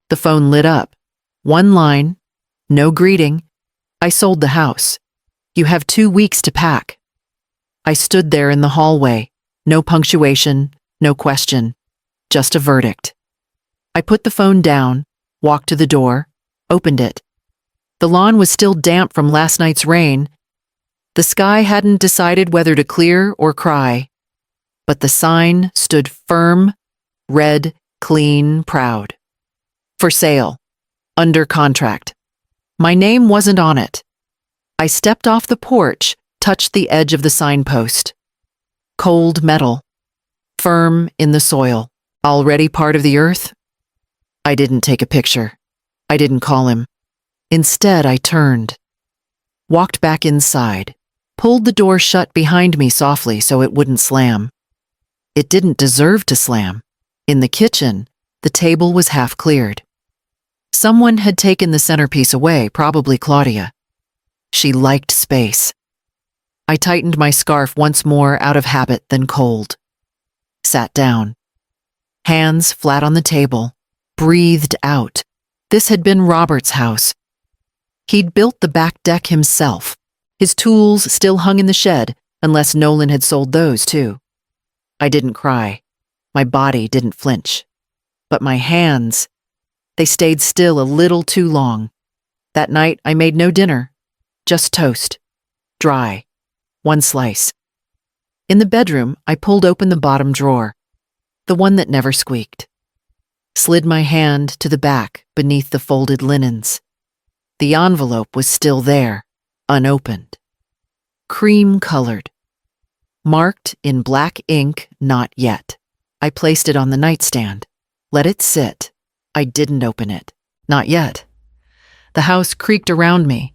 The phone lit up. One line. No greeting. I sold the house. You have 2 weeks to pack. I stood there in the hallway. No punctuation, no question. Just a verdict. I put the phone down, walked to the door, opened it. The lawn was still damp from last night's rain. The sky hadn't decided whether to clear or cry. But the sign stood firm, red, clean, proud. For sale. Under contract. My name wasn't on it. I stepped off the porch, touched the edge of the signpost. Cold metal. Firm in the soil. Already part of the earth? I didn't take a picture. I didn't call him. Instead, I turned. Walked back inside. Pulled the door shut behind me softly so it wouldn't slam. It didn't deserve to slam. In the kitchen, the table was half cleared. Someone had taken the centerpiece away, probably Claudia. She liked space. I tightened my scarf once more out of habit, then cold. Sat down. Hands flat on the table. Breathed out. This had been Robert's house. He'd built the back deck himself. His tools still hung in the shed, unless Nolan had sold those too. I didn't cry. My body didn't flinch. But my hands, they stayed still a little too long. That night I made no dinner. Just toast. Dry. 1 slice. In the bedroom, I pulled open the bottom drawer. The one that never squeaked. Slid my hand to the back beneath the folded linens. The envelope was still there, unopened. Cream-colored. Marked in black ink, not yet. I placed it on the nightstand. Let it sit. I didn't open it. Not yet. The house creaked around me.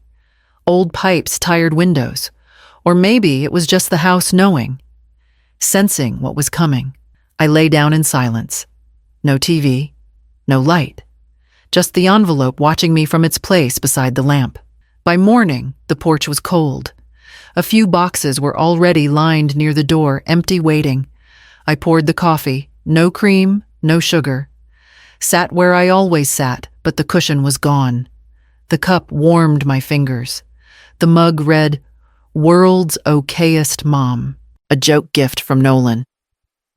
Old pipes, tired windows. Or maybe it was just the house knowing. Sensing what was coming. I lay down in silence. No TV. No light. Just the envelope watching me from its place beside the lamp. By morning, the porch was cold. A few boxes were already lined near the door, empty, waiting. I poured the coffee. No cream, no sugar. Sat where I always sat, but the cushion was gone. The cup warmed my fingers. The mug read, "World's Okayest Mom," a joke gift from Nolan.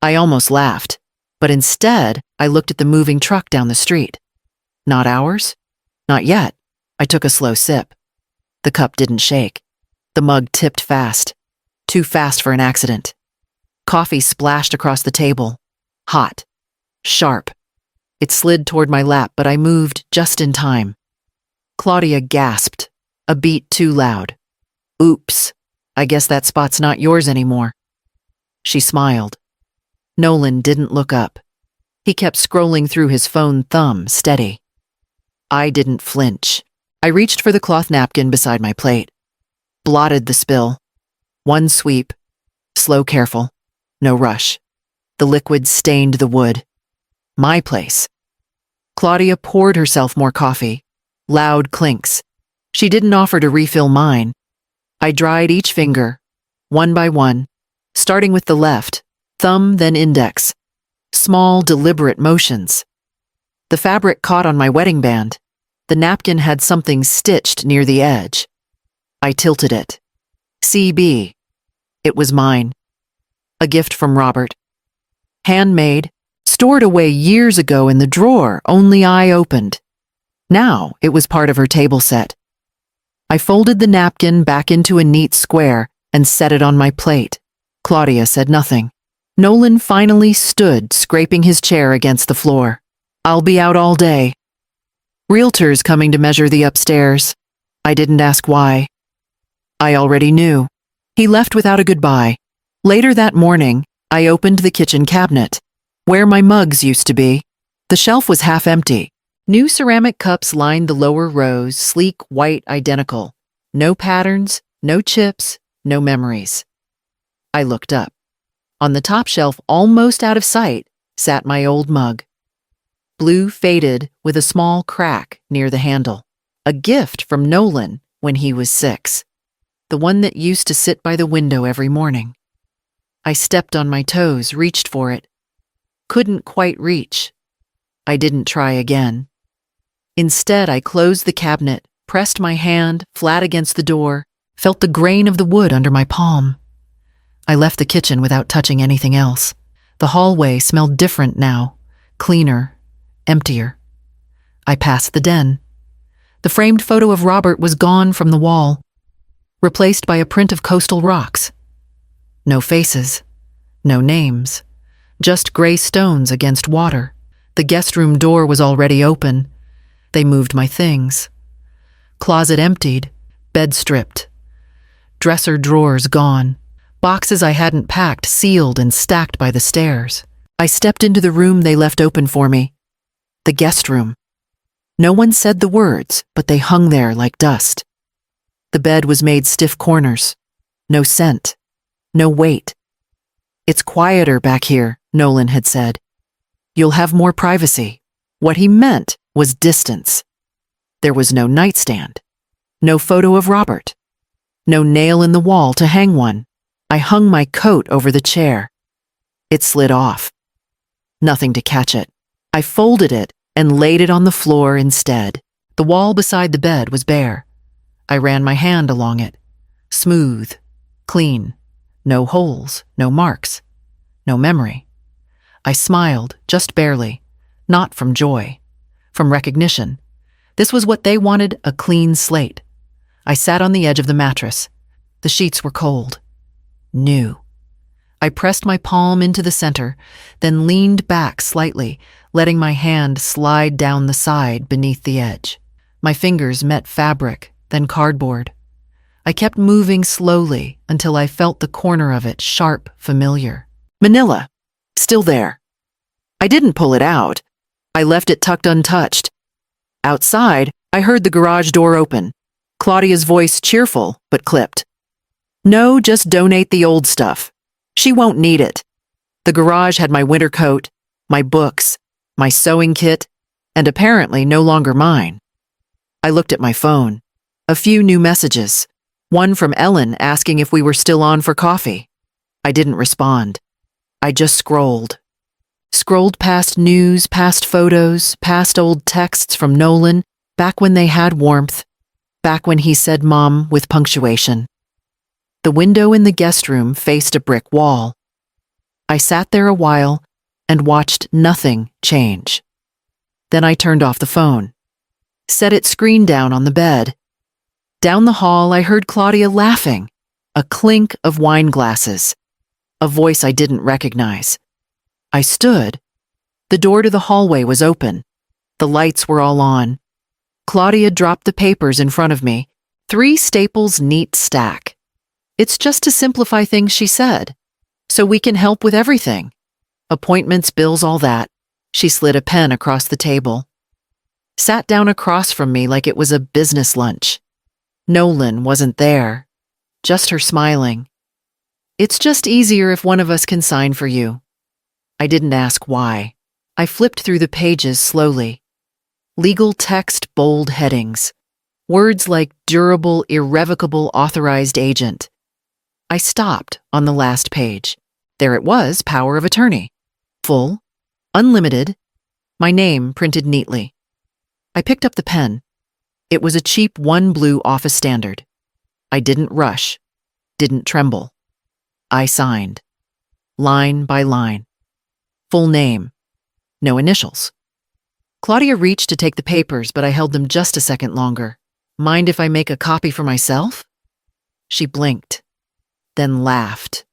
I almost laughed, but instead I looked at the moving truck down the street. Not ours? Not yet. I took a slow sip. The cup didn't shake. The mug tipped fast. Too fast for an accident. Coffee splashed across the table. Hot. Sharp. It slid toward my lap, but I moved just in time. Claudia gasped, a beat too loud. "Oops, I guess that spot's not yours anymore." She smiled. Nolan didn't look up. He kept scrolling through his phone, thumb steady. I didn't flinch. I reached for the cloth napkin beside my plate. Blotted the spill. 1 sweep. Slow, careful. No rush. The liquid stained the wood. My place. Claudia poured herself more coffee. Loud clinks. She didn't offer to refill mine. I dried each finger, one by one, starting with the left, thumb then index. Small, deliberate motions. The fabric caught on my wedding band. The napkin had something stitched near the edge. I tilted it. CB. It was mine. A gift from Robert. Handmade, stored away years ago in the drawer only I opened. Now it was part of her table set. I folded the napkin back into a neat square and set it on my plate. Claudia said nothing. Nolan finally stood, scraping his chair against the floor. "I'll be out all day." "Realtors coming to measure the upstairs." I didn't ask why. I already knew. He left without a goodbye. Later that morning, I opened the kitchen cabinet, where my mugs used to be. The shelf was half empty. New ceramic cups lined the lower rows, sleek, white, identical. No patterns, no chips, no memories. I looked up. On the top shelf, almost out of sight, sat my old mug. Blue faded with a small crack near the handle. A gift from Nolan when he was 6. The one that used to sit by the window every morning. I stepped on my toes, reached for it. Couldn't quite reach. I didn't try again. Instead, I closed the cabinet, pressed my hand flat against the door, felt the grain of the wood under my palm. I left the kitchen without touching anything else. The hallway smelled different now, cleaner, emptier. I passed the den. The framed photo of Robert was gone from the wall, replaced by a print of coastal rocks. No faces, no names, just gray stones against water. The guest room door was already open. They moved my things. Closet emptied, bed stripped. Dresser drawers gone. Boxes I hadn't packed sealed and stacked by the stairs. I stepped into the room they left open for me. The guest room. No one said the words, but they hung there like dust. The bed was made stiff corners. No scent. No weight. "It's quieter back here," Nolan had said. "You'll have more privacy." What he meant was distance. There was no nightstand. No photo of Robert. No nail in the wall to hang one. I hung my coat over the chair. It slid off. Nothing to catch it. I folded it and laid it on the floor instead. The wall beside the bed was bare. I ran my hand along it. Smooth, clean, no holes, no marks, no memory. I smiled, just barely, not from joy, from recognition. This was what they wanted, a clean slate. I sat on the edge of the mattress. The sheets were cold. New. I pressed my palm into the center, then leaned back slightly, letting my hand slide down the side beneath the edge. My fingers met fabric, then cardboard. I kept moving slowly until I felt the corner of it sharp, familiar. Manila. Still there. I didn't pull it out. I left it tucked untouched. Outside, I heard the garage door open. Claudia's voice cheerful, but clipped. "No, just donate the old stuff. She won't need it." The garage had my winter coat, my books, my sewing kit, and apparently no longer mine. I looked at my phone. A few new messages. One from Ellen asking if we were still on for coffee. I didn't respond. I just scrolled. Scrolled past news, past photos, past old texts from Nolan, back when they had warmth, back when he said Mom with punctuation. The window in the guest room faced a brick wall. I sat there a while and watched nothing change. Then I turned off the phone. Set its screen down on the bed. Down the hall, I heard Claudia laughing, a clink of wine glasses, a voice I didn't recognize. I stood. The door to the hallway was open. The lights were all on. Claudia dropped the papers in front of me, 3 staples neat stack. "It's just to simplify things," she said, "so we can help with everything. Appointments, bills, all that." She slid a pen across the table. Sat down across from me like it was a business lunch. Nolan wasn't there, just her smiling. "It's just easier if one of us can sign for you." I didn't ask why. I flipped through the pages slowly. Legal text, bold headings. Words like durable, irrevocable, authorized agent. I stopped on the last page. There it was, power of attorney. Full, unlimited, my name printed neatly. I picked up the pen. It was a cheap 1 blue office standard. I didn't rush, didn't tremble. I signed. Line by line. Full name. No initials. Claudia reached to take the papers, but I held them just a second longer. "Mind if I make a copy for myself?" She blinked, then laughed.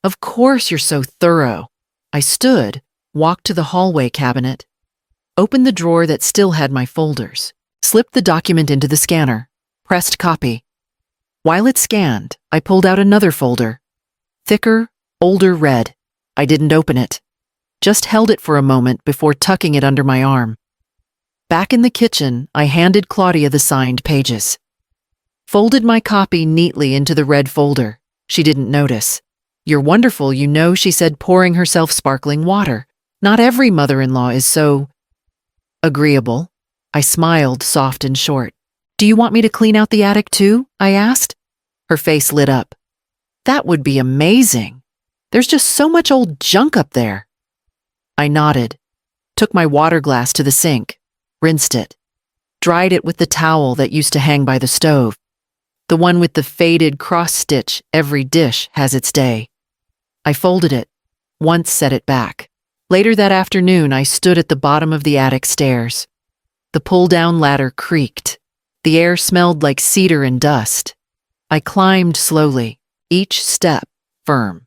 "Of course you're so thorough." I stood, walked to the hallway cabinet, opened the drawer that still had my folders, slipped the document into the scanner, pressed copy. While it scanned, I pulled out another folder. Thicker, older red. I didn't open it. Just held it for a moment before tucking it under my arm. Back in the kitchen, I handed Claudia the signed pages. Folded my copy neatly into the red folder. She didn't notice. "You're wonderful, you know," she said, pouring herself sparkling water. "Not every mother-in-law is so agreeable." I smiled, soft and short. "Do you want me to clean out the attic too?" I asked. Her face lit up. "That would be amazing. There's just so much old junk up there." I nodded, took my water glass to the sink, rinsed it. dried it with the towel that used to hang by the stove, the one with the faded cross-stitch every dish has its day. I folded it, once set it back. Later that afternoon, I stood at the bottom of the attic stairs. The pull-down ladder creaked. The air smelled like cedar and dust. I climbed slowly, each step firm.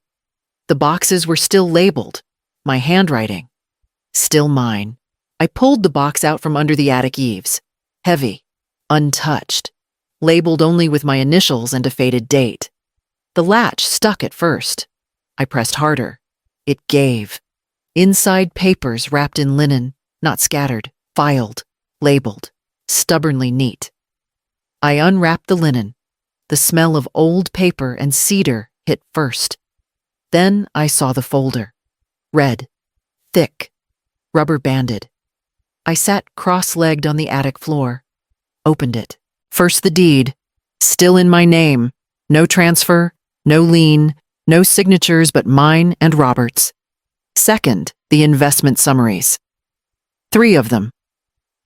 The boxes were still labeled, my handwriting, still mine. I pulled the box out from under the attic eaves, heavy, untouched, labeled only with my initials and a faded date. The latch stuck at first. I pressed harder. It gave. Inside papers wrapped in linen, not scattered, filed, labeled, stubbornly neat. I unwrapped the linen. The smell of old paper and cedar hit first. Then I saw the folder. Red, thick, rubber banded. I sat cross-legged on the attic floor, opened it. First the deed, still in my name, no transfer, no lien, no signatures but mine and Robert's. Second, the investment summaries. 3 of them.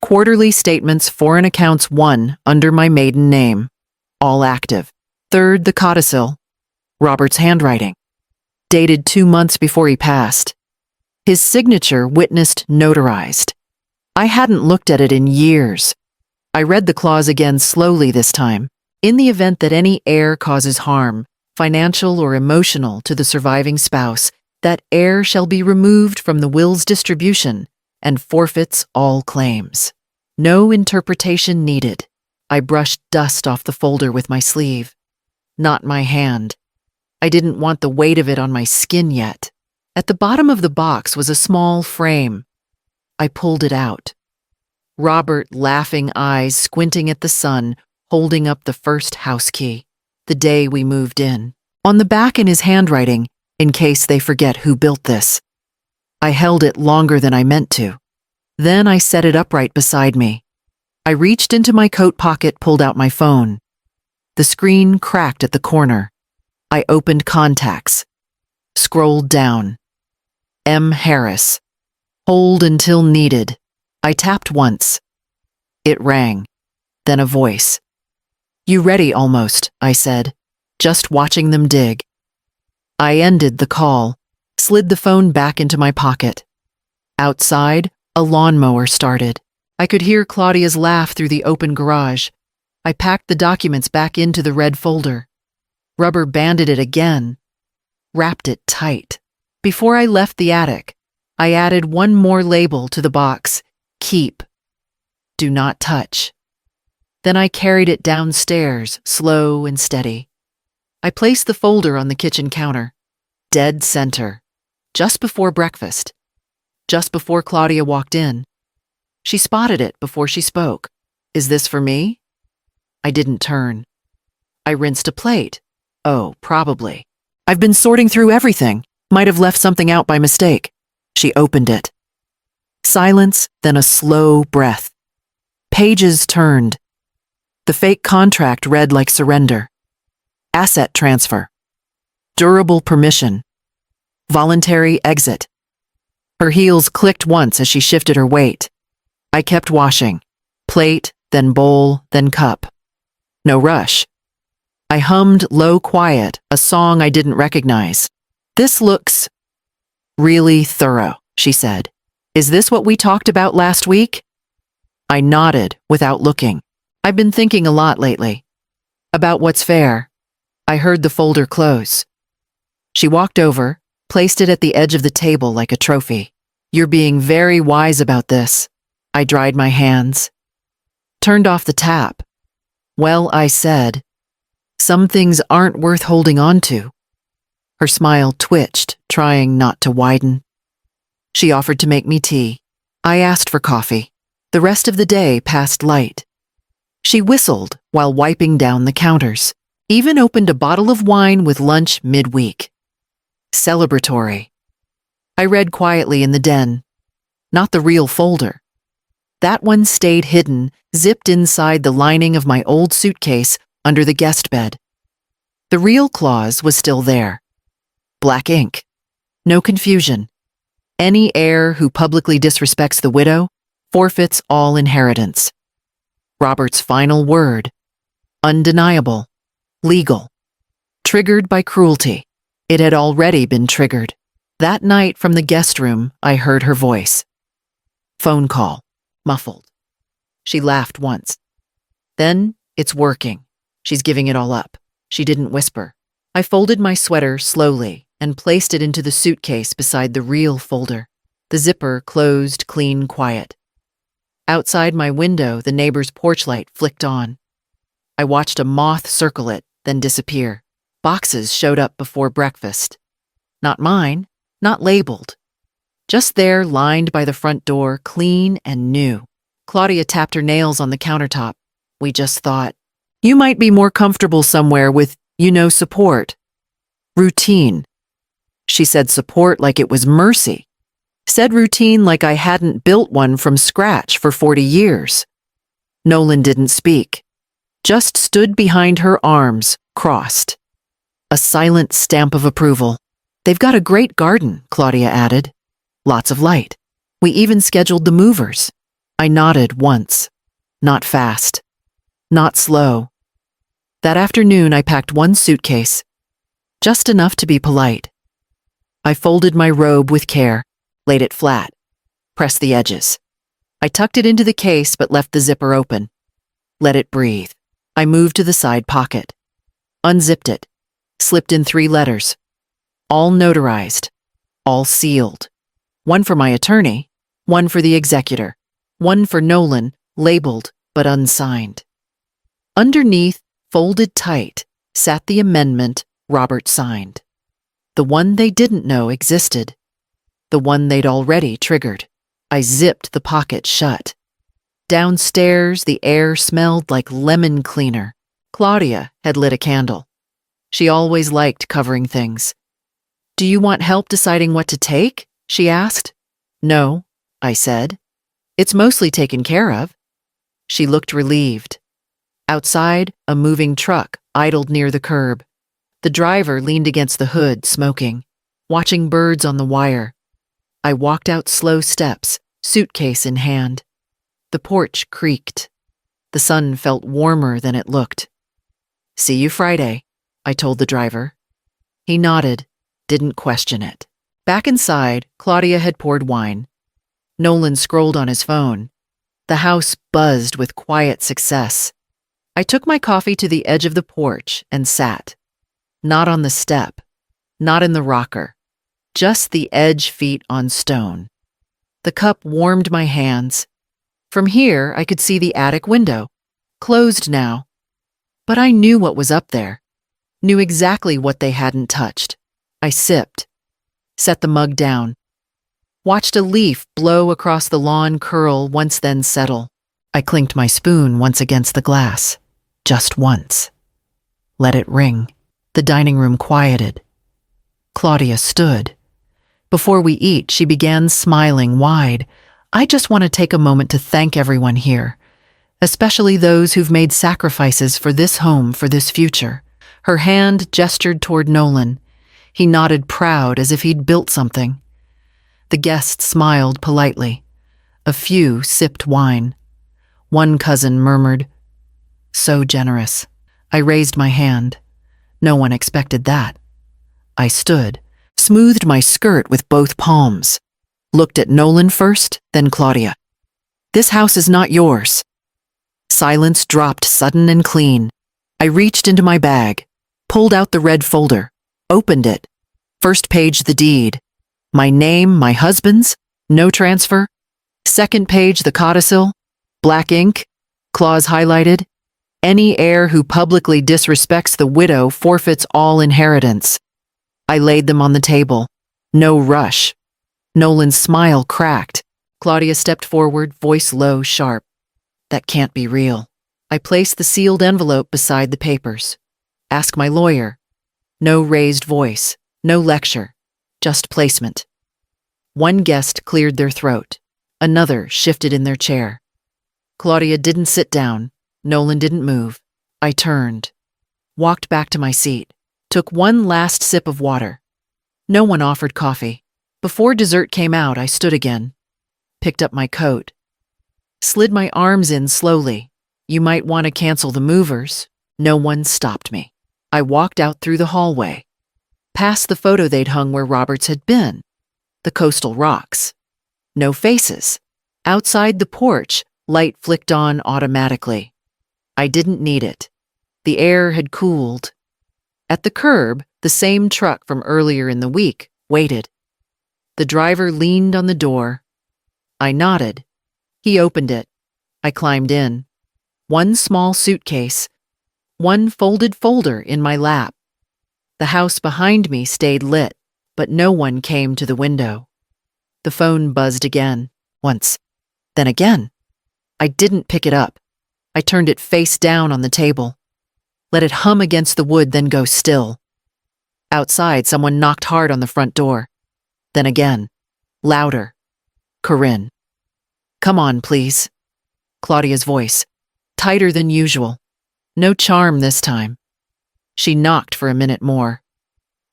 Quarterly statements, foreign accounts 1 under my maiden name, all active. Third, the codicil, Robert's handwriting, dated 2 months before he passed. His signature witnessed notarized. I hadn't looked at it in years. I read the clause again slowly this time. In the event that any heir causes harm, financial or emotional, to the surviving spouse, that heir shall be removed from the will's distribution and forfeits all claims. No interpretation needed. I brushed dust off the folder with my sleeve. Not my hand. I didn't want the weight of it on my skin yet. At the bottom of the box was a small frame. I pulled it out. Robert, laughing eyes, squinting at the sun, holding up the first house key, the day we moved in. On the back in his handwriting, in case they forget who built this. I held it longer than I meant to. Then I set it upright beside me. I reached into my coat pocket, pulled out my phone. The screen cracked at the corner. I opened contacts. Scrolled down. M. Harris. Hold until needed. I tapped once. It rang. Then a voice. You ready almost, I said, just watching them dig. I ended the call, slid the phone back into my pocket. Outside, a lawnmower started. I could hear Claudia's laugh through the open garage. I packed the documents back into the red folder. Rubber banded it again. Wrapped it tight. Before I left the attic, I added one more label to the box. Keep. Do not touch. Then I carried it downstairs, slow and steady. I placed the folder on the kitchen counter. Dead center. Just before breakfast. Just before Claudia walked in. She spotted it before she spoke. Is this for me? I didn't turn. I rinsed a plate. Oh, probably. I've been sorting through everything. Might have left something out by mistake. She opened it. Silence, then a slow breath. Pages turned. The fake contract read like surrender. Asset transfer. Durable permission. Voluntary exit. Her heels clicked once as she shifted her weight. I kept washing. Plate, then bowl, then cup. No rush. I hummed low quiet, a song I didn't recognize. This looks really thorough, she said. Is this what we talked about last week? I nodded without looking. I've been thinking a lot lately. About what's fair. I heard the folder close. She walked over, placed it at the edge of the table like a trophy. You're being very wise about this. I dried my hands. Turned off the tap. Well, I said, some things aren't worth holding on to. Her smile twitched, trying not to widen. She offered to make me tea. I asked for coffee. The rest of the day passed light. She whistled while wiping down the counters. Even opened a bottle of wine with lunch midweek. Celebratory. I read quietly in the den. Not the real folder. That one stayed hidden, zipped inside the lining of my old suitcase under the guest bed. The real clause was still there. Black ink. No confusion. Any heir who publicly disrespects the widow forfeits all inheritance. Robert's final word. Undeniable. Legal. Triggered by cruelty. It had already been triggered. That night from the guest room, I heard her voice. Phone call. Muffled. She laughed once. Then, it's working. She's giving it all up. She didn't whisper. I folded my sweater slowly and placed it into the suitcase beside the real folder. The zipper closed clean quiet. Outside my window, the neighbor's porch light flicked on. I watched a moth circle it, then disappear. Boxes showed up before breakfast. Not mine, not labeled. Just there, lined by the front door, clean and new. Claudia tapped her nails on the countertop. We just thought, you might be more comfortable somewhere with, support. Routine. She said support like it was mercy. Said routine like I hadn't built one from scratch for 40 years. Nolan didn't speak. Just stood behind her, arms crossed. A silent stamp of approval. They've got a great garden, Claudia added. Lots of light. We even scheduled the movers. I nodded once. Not fast. Not slow. That afternoon, I packed one suitcase. Just enough to be polite. I folded my robe with care, laid it flat, pressed the edges. I tucked it into the case but left the zipper open. Let it breathe. I moved to the side pocket. Unzipped it. Slipped in 3 letters. All notarized. All sealed. One for my attorney, one for the executor, one for Nolan, labeled but unsigned. Underneath, folded tight, sat the amendment Robert signed. The one they didn't know existed. The one they'd already triggered. I zipped the pocket shut. Downstairs, the air smelled like lemon cleaner. Claudia had lit a candle. She always liked covering things. Do you want help deciding what to take? She asked. No, I said. It's mostly taken care of. She looked relieved. Outside, a moving truck idled near the curb. The driver leaned against the hood, smoking, watching birds on the wire. I walked out slow steps, suitcase in hand. The porch creaked. The sun felt warmer than it looked. See you Friday, I told the driver. He nodded, didn't question it. Back inside, Claudia had poured wine. Nolan scrolled on his phone. The house buzzed with quiet success. I took my coffee to the edge of the porch and sat. Not on the step, not in the rocker, just the edge feet on stone. The cup warmed my hands. From here, I could see the attic window, closed now. But I knew what was up there, knew exactly what they hadn't touched. I sipped, set the mug down, watched a leaf blow across the lawn, curl, once then settle. I clinked my spoon once against the glass, just once. Let it ring. The dining room quieted. Claudia stood. Before we eat, she began smiling wide. I just want to take a moment to thank everyone here, especially those who've made sacrifices for this home, for this future. Her hand gestured toward Nolan. He nodded proud as if he'd built something. The guests smiled politely. A few sipped wine. One cousin murmured, "So generous." I raised my hand. No one expected that. I stood, smoothed my skirt with both palms, looked at Nolan first, then Claudia. This house is not yours. Silence dropped sudden and clean. I reached into my bag, pulled out the red folder, opened it. First page, the deed. My name, my husband's, no transfer. Second page, the codicil, black ink, clause highlighted. Any heir who publicly disrespects the widow forfeits all inheritance. I laid them on the table. No rush. Nolan's smile cracked. Claudia stepped forward, voice low, sharp. That can't be real. I placed the sealed envelope beside the papers. Ask my lawyer. No raised voice, no lecture, just placement. One guest cleared their throat. Another shifted in their chair. Claudia didn't sit down. Nolan didn't move. I turned, walked back to my seat, took one last sip of water. No one offered coffee. Before dessert came out, I stood again, picked up my coat, slid my arms in slowly, You might want to cancel the movers. No one stopped me. I walked out through the hallway, past the photo they'd hung where Roberts had been, the coastal rocks. No faces. Outside the porch, light flicked on automatically. I didn't need it. The air had cooled. At the curb, the same truck from earlier in the week waited. The driver leaned on the door. I nodded. He opened it. I climbed in. One small suitcase, one folded folder in my lap. The house behind me stayed lit, but no one came to the window. The phone buzzed again, once, then again. I didn't pick it up. I turned it face down on the table. Let it hum against the wood, then go still. Outside, someone knocked hard on the front door. Then again, louder. Corinne. Come on, please. Claudia's voice, tighter than usual. No charm this time. She knocked for a minute more.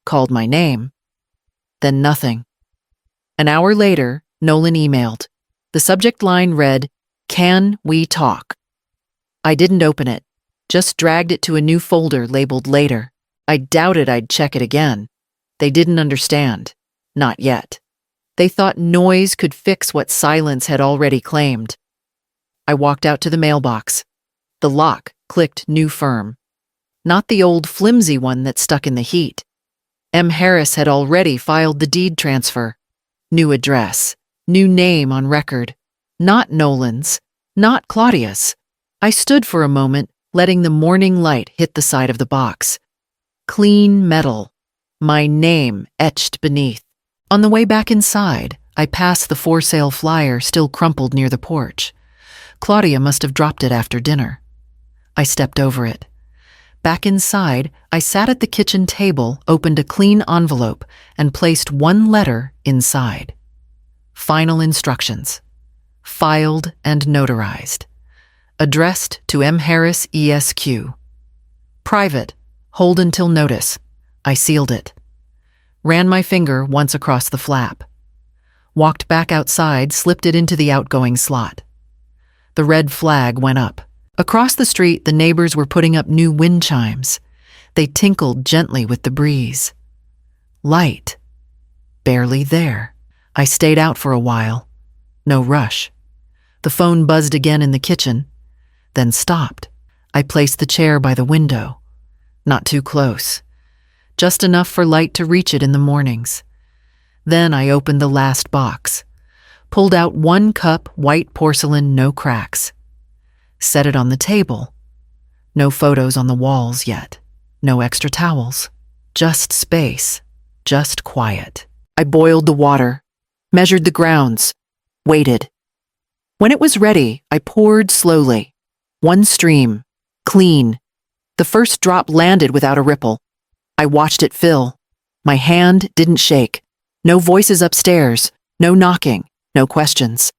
Called my name. Then nothing. An hour later, Nolan emailed. The subject line read, "Can we talk?" I didn't open it, just dragged it to a new folder labeled later. I doubted I'd check it again. They didn't understand. Not yet. They thought noise could fix what silence had already claimed. I walked out to the mailbox. The lock clicked new firm. Not the old flimsy one that stuck in the heat. M. Harris had already filed the deed transfer. New address, new name on record. Not Nolan's, not Claudia's. I stood for a moment, letting the morning light hit the side of the box. Clean metal. My name etched beneath. On the way back inside, I passed the for sale flyer still crumpled near the porch. Claudia must have dropped it after dinner. I stepped over it. Back inside, I sat at the kitchen table, opened a clean envelope, and placed one letter inside. Final instructions. Filed and notarized. Addressed to M. Harris, ESQ. Private. Hold until notice. I sealed it. Ran my finger once across the flap. Walked back outside, slipped it into the outgoing slot. The red flag went up. Across the street, the neighbors were putting up new wind chimes. They tinkled gently with the breeze. Light. Barely there. I stayed out for a while. No rush. The phone buzzed again in the kitchen, then stopped. I placed the chair by the window. Not too close. Just enough for light to reach it in the mornings. Then I opened the last box. Pulled out 1 cup white porcelain, no cracks. Set it on the table. No photos on the walls yet. No extra towels. Just space. Just quiet. I boiled the water. Measured the grounds. Waited. When it was ready, I poured slowly. 1 stream. Clean. The first drop landed without a ripple. I watched it fill. My hand didn't shake. No voices upstairs. No knocking. No questions.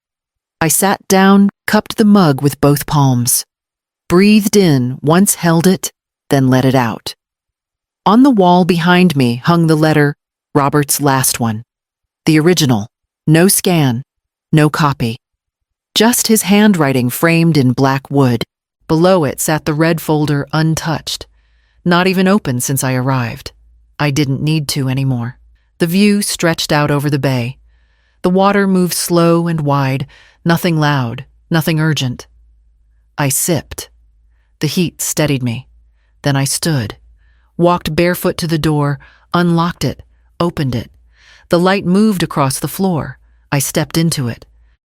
I sat down, cupped the mug with both palms. Breathed in, once held it, then let it out. On the wall behind me hung the letter, Robert's last one. The original. No scan. No copy. Just his handwriting framed in black wood. Below it sat the red folder untouched. Not even open since I arrived. I didn't need to anymore. The view stretched out over the bay. The water moved slow and wide, nothing loud, nothing urgent. I sipped. The heat steadied me. Then I stood, walked barefoot to the door, unlocked it, opened it. The light moved across the floor. I stepped into it.